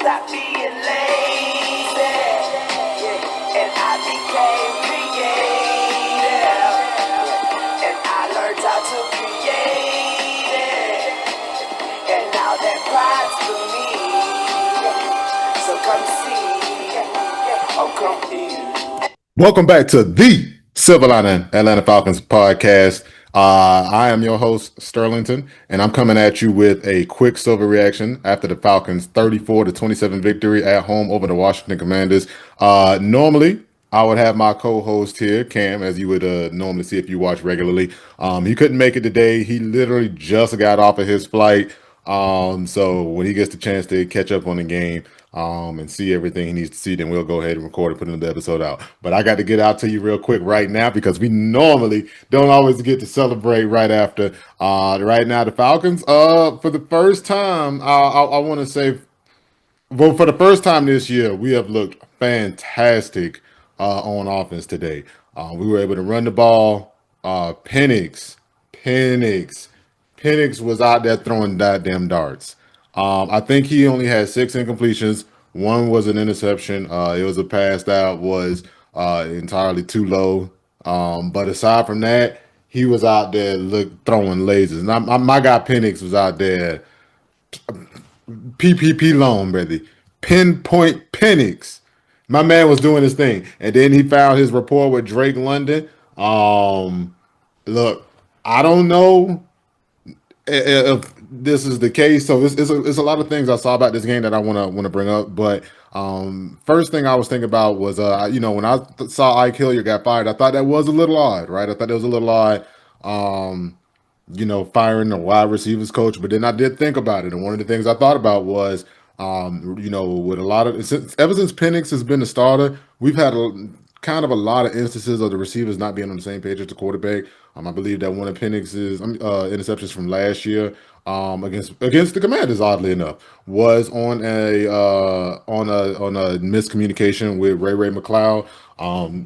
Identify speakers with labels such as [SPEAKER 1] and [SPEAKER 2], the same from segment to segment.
[SPEAKER 1] stop being lazy. Yeah. And I became creative. Yeah. And I learned how to create it. And now that pride's for me. So come see. Oh, come eat.
[SPEAKER 2] Welcome back to the Silver Lining Atlanta Falcons podcast. I am your host, Sterlington, and I'm coming at you with a Quicksilver reaction after the Falcons' 34-27 victory at home over the Washington Commanders. Normally, I would have my co-host here, Cam, as you would normally see if you watch regularly. He couldn't make it today. He literally just got off of his flight. So when he gets the chance to catch up on the game, and see everything he needs to see, then we'll go ahead and record and put another episode out. But I got to get out to you real quick right now because we normally don't always get to celebrate right after. Right now, the Falcons, for the first time, I want to say, well, for the first time this year, we have looked fantastic on offense today. We were able to run the ball. Penix, Penix was out there throwing goddamn darts. I think he only had 6 incompletions. One was an interception. It was a pass that was entirely too low. But aside from that, he was out there throwing lasers. And my guy Penix was out there PPP loan, brother. Pinpoint Penix. My man was doing his thing. And then he found his rapport with Drake London. Look, I don't know if this is the case. So it's a lot of things I saw about this game that I want to bring up. But first thing I was thinking about was when I saw Ike Hilliard got fired, I thought that was a little odd, right? I thought that was a little odd. Firing the wide receivers coach. But then I did think about it, and one of the things I thought about was, with a lot of ever since Penix has been the starter, we've had kind of a lot of instances of the receivers not being on the same page as the quarterback. I believe that one of Penix's interceptions from last year against the Commanders, oddly enough, was on a miscommunication with Ray McLeod.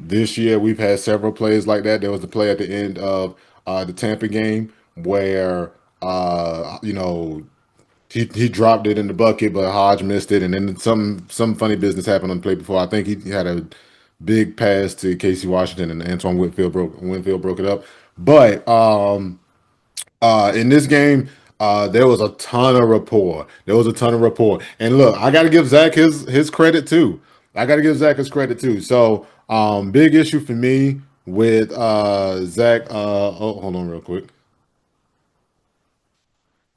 [SPEAKER 2] This year we've had several plays like that. There was the play at the end of the Tampa game where he dropped it in the bucket, but Hodge missed it, and then some funny business happened on the play before. I think he had a big pass to Casey Washington, and Antoine Winfield broke it up. But in this game, there was a ton of rapport. And look, I got to give Zach his credit too. So, big issue for me with Zach. Hold on real quick.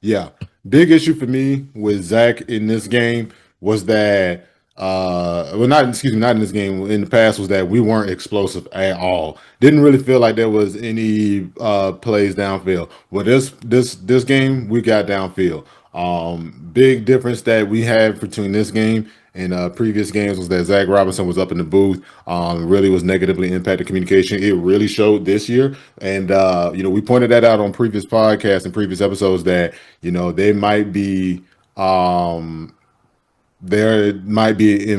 [SPEAKER 2] Yeah, big issue for me with Zach in this game was that not in this game, in the past, was that we weren't explosive at all. Didn't really feel like there was any plays downfield. Well, this game we got downfield. Big difference that we had between this game and previous games was that Zach Robinson was up in the booth. Really was negatively impacted communication. It really showed this year, and we pointed that out on previous podcasts and previous episodes that they might be. There might be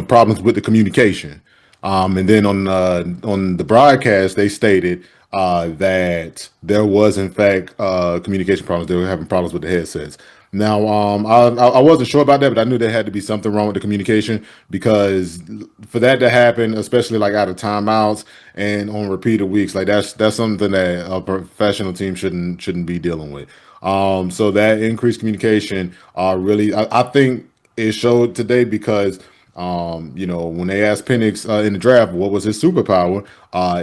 [SPEAKER 2] problems with the communication, and then on the broadcast they stated that there was in fact communication problems. They were having problems with the headsets. Now, I wasn't sure about that, but I knew there had to be something wrong with the communication, because for that to happen, especially like out of timeouts and on repeated weeks, like that's something that a professional team shouldn't be dealing with. So that increased communication really, I think it showed today because, when they asked Penix in the draft what was his superpower,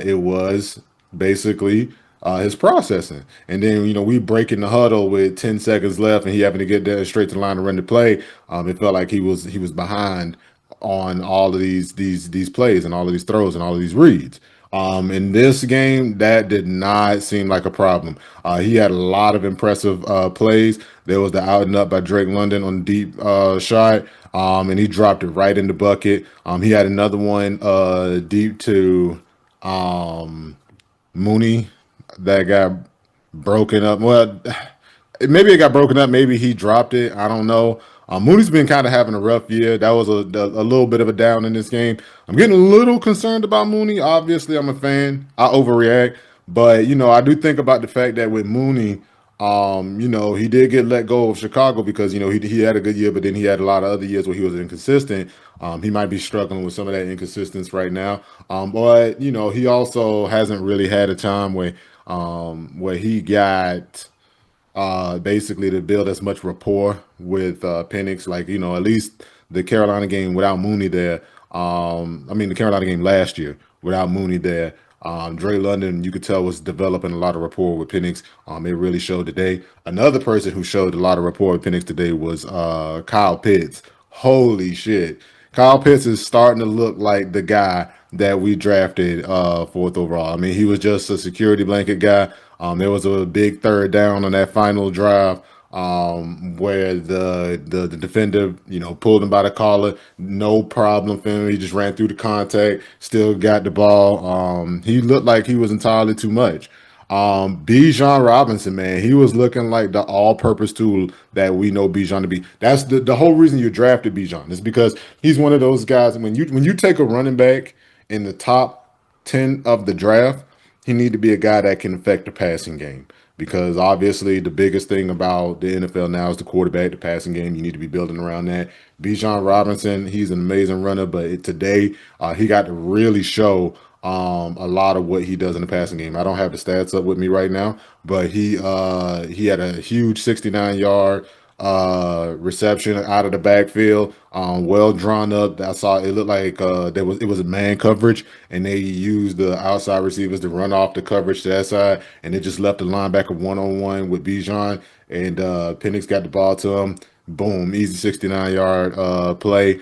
[SPEAKER 2] it was basically his processing. And then, we break in the huddle with 10 seconds left and he having to get there straight to the line to run the play. It felt like he was behind on all of these plays and all of these throws and all of these reads. In this game, that did not seem like a problem. He had a lot of impressive plays. There was the out and up by Drake London on deep shot, and he dropped it right in the bucket. He had another one deep to Mooney that got broken up. Well, maybe it got broken up. Maybe he dropped it. I don't know. Mooney's been kind of having a rough year. That was a little bit of a down in this game. I'm getting a little concerned about Mooney. Obviously, I'm a fan. I overreact. But, I do think about the fact that with Mooney, He did get let go of Chicago because he had a good year, but then he had a lot of other years where he was inconsistent. He might be struggling with some of that inconsistency right now. But he also hasn't really had a time where he got basically to build as much rapport with Penix. Like, at least the Carolina game without Mooney there. I mean, the Carolina game last year without Mooney there. Dre London, you could tell, was developing a lot of rapport with Penix. It really showed today. Another person who showed a lot of rapport with Penix today was Kyle Pitts. Holy shit. Kyle Pitts is starting to look like the guy that we drafted fourth overall. I mean, he was just a security blanket guy. There was a big third down on that final drive where the defender, pulled him by the collar. No problem for him. He just ran through the contact, still got the ball. He looked like he was entirely too much. Bijan Robinson, man, he was looking like the all-purpose tool that we know Bijan to be. That's the whole reason you drafted Bijan is because he's one of those guys. When you take a running back in the top 10 of the draft, he need to be a guy that can affect the passing game. Because obviously the biggest thing about the NFL now is the quarterback, the passing game. You need to be building around that. Bijan Robinson, he's an amazing runner, but today he got to really show a lot of what he does in the passing game. I don't have the stats up with me right now, but he had a huge 69-yard reception out of the backfield, well drawn up. I saw it looked like it was a man coverage, and they used the outside receivers to run off the coverage to that side, and it just left the linebacker 1-on-1 with Bijan, and Penix got the ball to him. Boom, easy 69-yard play.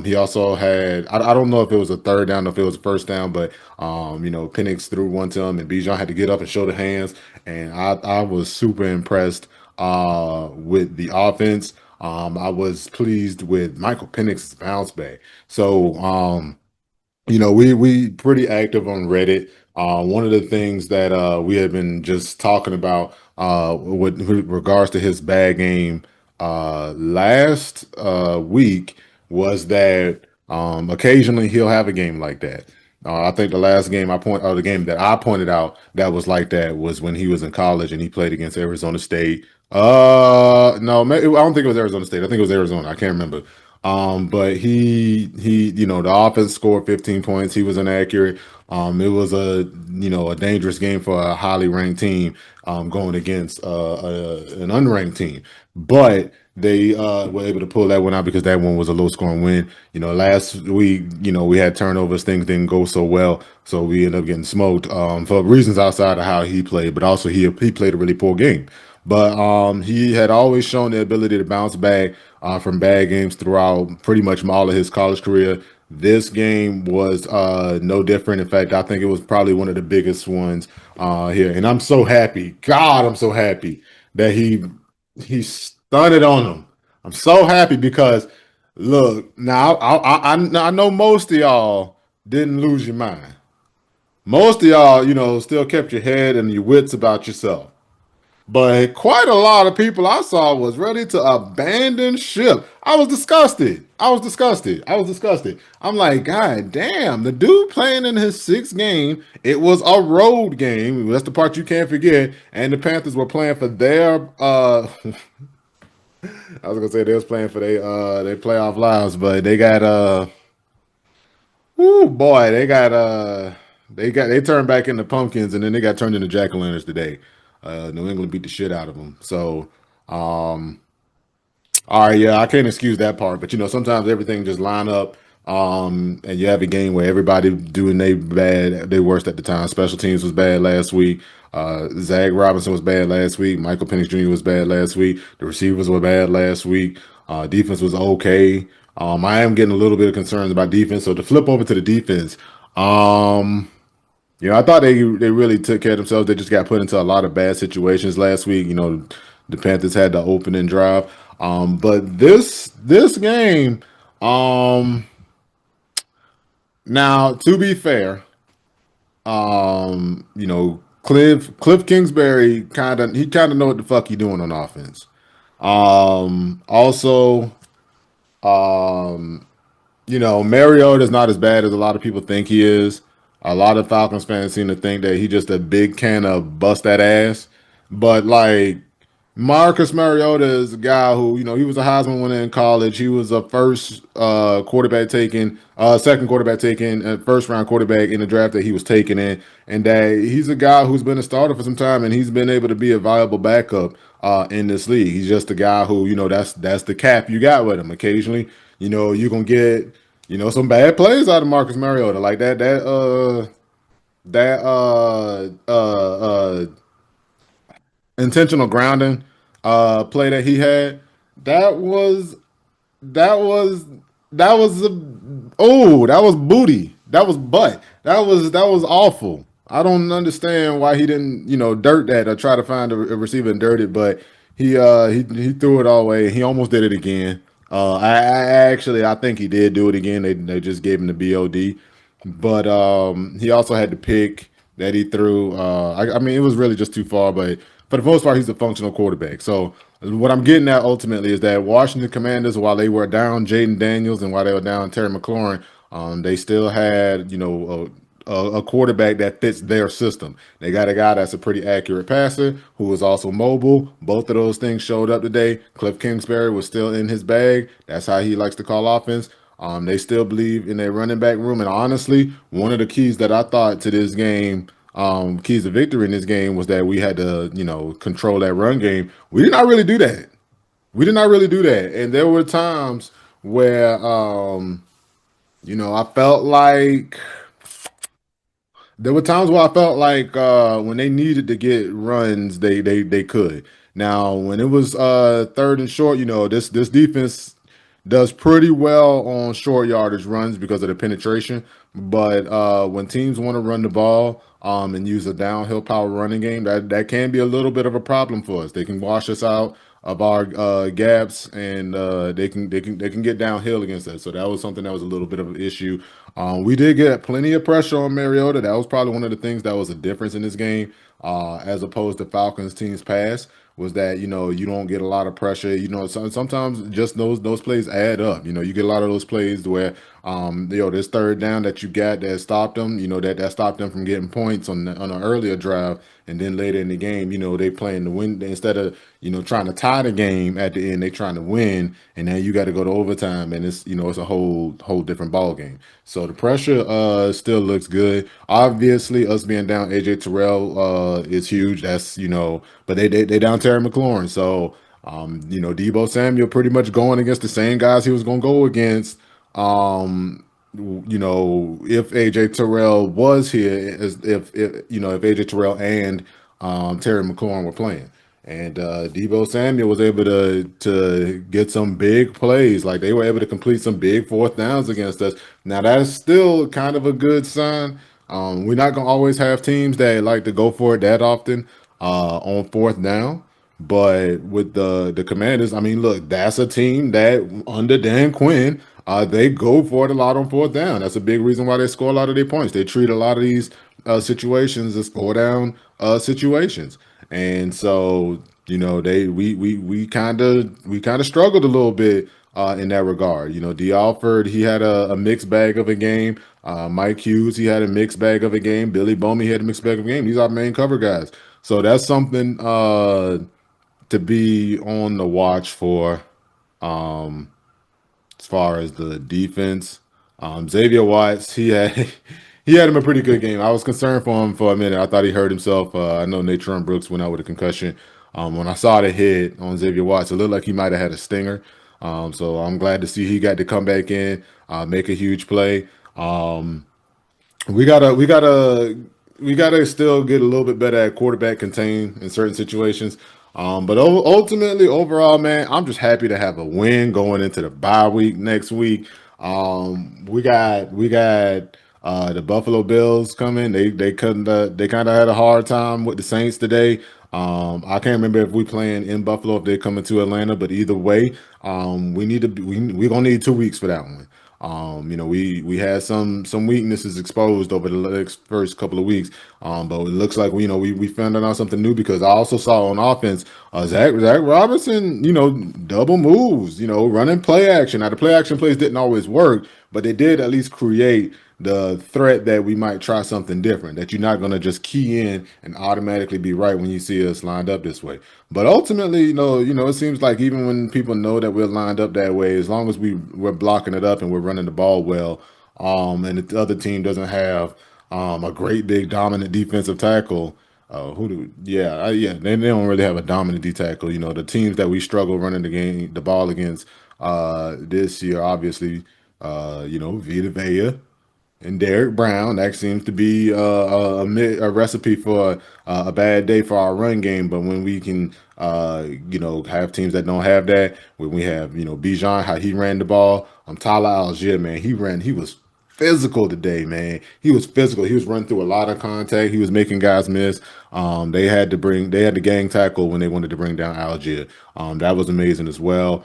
[SPEAKER 2] He also had, I don't know if it was a third down or if it was a first down, but Penix threw one to him, and Bijan had to get up and show the hands, and I was super impressed with the offense. I was pleased with Michael Penix's bounce back. So, we pretty active on Reddit. One of the things that we had been just talking about with regards to his bad game last week was that occasionally he'll have a game like that. I think the last game the game that I pointed out that was like that was when he was in college and he played against Arizona State. No, I don't think it was Arizona State. I think it was Arizona. I can't remember. But the offense scored 15 points. He was inaccurate. It was a dangerous game for a highly ranked team, going against an unranked team. But they were able to pull that one out because that one was a low scoring win. Last week, we had turnovers. Things didn't go so well. So we ended up getting smoked for reasons outside of how he played, but also he played a really poor game. But he had always shown the ability to bounce back from bad games throughout pretty much all of his college career. This game was no different. In fact, I think it was probably one of the biggest ones here. And I'm so happy. God, I'm so happy that he stunted on him. I'm so happy because look, now I know most of y'all didn't lose your mind. Most of y'all, still kept your head and your wits about yourself. But quite a lot of people I saw was ready to abandon ship. I was disgusted. I was disgusted. I was disgusted. I'm like, God damn, the dude playing in his sixth game. It was a road game. That's the part you can't forget. And the Panthers were playing for their I was gonna say they was playing for their playoff lives, but they got oh boy, they turned back into pumpkins and then they got turned into jack-o'-lanterns today. New England beat the shit out of them. So, all right, yeah, I can't excuse that part, but sometimes everything just line up, and you have a game where everybody doing they worst at the time. Special teams was bad last week. Zach Robinson was bad last week. Michael Penix Jr. was bad last week. The receivers were bad last week. Defense was okay. I am getting a little bit of concerns about defense. So to flip over to the defense, I thought they really took care of themselves. They just got put into a lot of bad situations last week. The Panthers had the opening drive. But this game, now to be fair, Cliff Kingsbury kind of know what the fuck he doing on offense. Also, Mariota's not as bad as a lot of people think he is. A lot of Falcons fans seem to think that he just a big can of bust that ass. But like Marcus Mariota is a guy who, he was a Heisman winner in college. He was a first quarterback taken, second quarterback taken, first round quarterback in the draft that he was taken in. And that he's a guy who's been a starter for some time, and he's been able to be a viable backup in this league. He's just a guy who, that's the cap you got with him. Occasionally, you're gonna get, some bad plays out of Marcus Mariota. Like that intentional grounding play that he had, that was that was that was that was booty. That was butt. That was awful. I don't understand why he didn't, dirt that or try to find a receiver and dirt it, but he threw it all away. He almost did it again. I think he did do it again. They just gave him the BOD. But he also had the pick that he threw. I mean, it was really just too far, but for the most part, he's a functional quarterback. So what I'm getting at ultimately is that Washington Commanders, while they were down Jaden Daniels and while they were down Terry McLaurin, they still had, a quarterback that fits their system. They got a guy that's a pretty accurate passer who is also mobile. Both of those things showed up today. Cliff Kingsbury was still in his bag. That's how he likes to call offense. They still believe in their running back room. And honestly, one of the keys that I thought to this game, keys to victory in this game, was that we had to, control that run game. We did not really do that. We did not really do that. And there were times where, I felt like there were times where I felt like when they needed to get runs, they could. Now, when it was third and short, this defense does pretty well on short yardage runs because of the penetration. But when teams want to run the ball and use a downhill power running game, that can be a little bit of a problem for us. They can wash us out of our gaps, and they can get downhill against us. So that was something that was a little bit of an issue. We did get plenty of pressure on Mariota. That was probably one of the things that was a difference in this game, as opposed to Falcons teams pass. Was that, you don't get a lot of pressure. Sometimes just those plays add up. You get a lot of those plays where this third down that you got that stopped them. That stopped them from getting points on an earlier drive, and then later in the game, they playing to win instead of trying to tie the game at the end. They trying to win, and then you got to go to overtime, and it's a whole different ball game. So the pressure still looks good. Obviously, us being down AJ Terrell is huge. That's but they down Terry McLaurin. So Debo Samuel pretty much going against the same guys he was going to go against. If AJ Terrell was here, if AJ Terrell and Terry McLaurin were playing. And Debo Samuel was able to get some big plays. Like, they were able to complete some big fourth downs against us. Now, that's still kind of a good sign. We're not gonna always have teams that like to go for it that often on fourth down. But with the Commanders, I mean, look, that's a team that under Dan Quinn, they go for it a lot on fourth down. That's a big reason why they score a lot of their points. They treat a lot of these situations as score down situations. And so, we kind of struggled a little bit in that regard. D. Alford, he had a mixed bag of a game. Mike Hughes, he had a mixed bag of a game. Billy Bowman, he had a mixed bag of a game. These are main cover guys. So that's something to be on the watch for. Um, as far as the defense, Xavier Watts, he had he had him a pretty good game. I was concerned for him for a minute. I thought he hurt himself. I know Natron Brooks went out with a concussion. When I saw the hit on Xavier Watts, it looked like he might have had a stinger. So I'm glad to see he got to come back in, make a huge play. We gotta still get a little bit better at quarterback contain in certain situations. But ultimately, overall, man, I'm just happy to have a win going into the bye week next week. We got the Buffalo Bills coming. They kind of had a hard time with the Saints today. I can't remember if we playing in Buffalo, if they're coming to Atlanta, but either way, we're gonna need 2 weeks for that one. We had some weaknesses exposed over the next first couple of weeks. But it looks like we found out something new because I also saw on offense Zach Robinson, double moves, running play action. Now the play action plays didn't always work, but they did at least create the threat that we might try something different, that you're not going to just key in and automatically be right when you see us lined up this way. But ultimately, it seems like even when people know that we're lined up that way, as long as we're blocking it up and we're running the ball well, and the other team doesn't have a great big dominant defensive tackle. They don't really have a dominant D tackle. The teams that we struggle running the ball against this year, obviously, Vita Vea and Derek Brown. That seems to be a recipe for a bad day for our run game. But when we can, have teams that don't have that, when we have, Bijan, how he ran the ball, Tyler Algier, man, he was physical today, man. He was physical. He was running through a lot of contact. He was making guys miss. They had the gang tackle when they wanted to bring down Algier. That was amazing as well.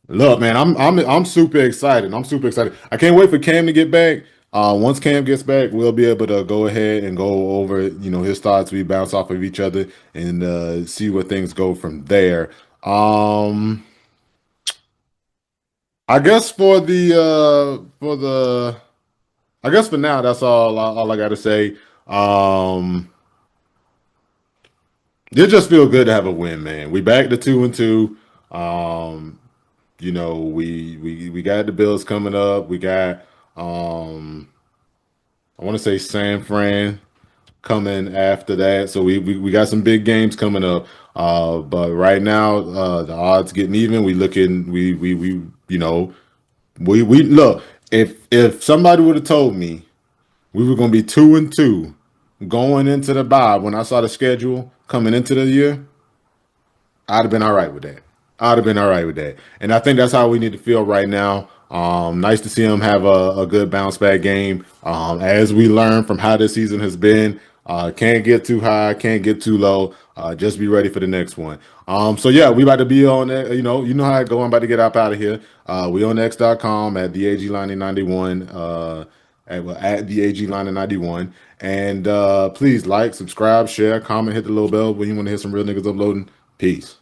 [SPEAKER 2] Look, man, I'm super excited. I'm super excited. I can't wait for Cam to get back. Once Cam gets back, we'll be able to go ahead and go over, his thoughts. We bounce off of each other and see where things go from there. Um, I guess I guess for now, that's all I got to say. Um, it just feel good to have a win, man. We back to 2-2. Um, we got the Bills coming up. We got I want to say San Fran coming after that. So we got some big games coming up. But right now, the odds getting even. We look, if somebody would have told me we were gonna be 2-2 going into the bye when I saw the schedule coming into the year, I'd have been all right with that. I'd have been all right with that. And I think that's how we need to feel right now. Nice to see him have a good bounce back game. As we learn from how this season has been, can't get too high, can't get too low. Just be ready for the next one. So yeah, we about to be on that. You know how I go. I'm about to get up out of here. We on X.com at the AG Line 91. At the AG Line 91. And please like, subscribe, share, comment, hit the little bell when you want to hear some real niggas uploading. Peace.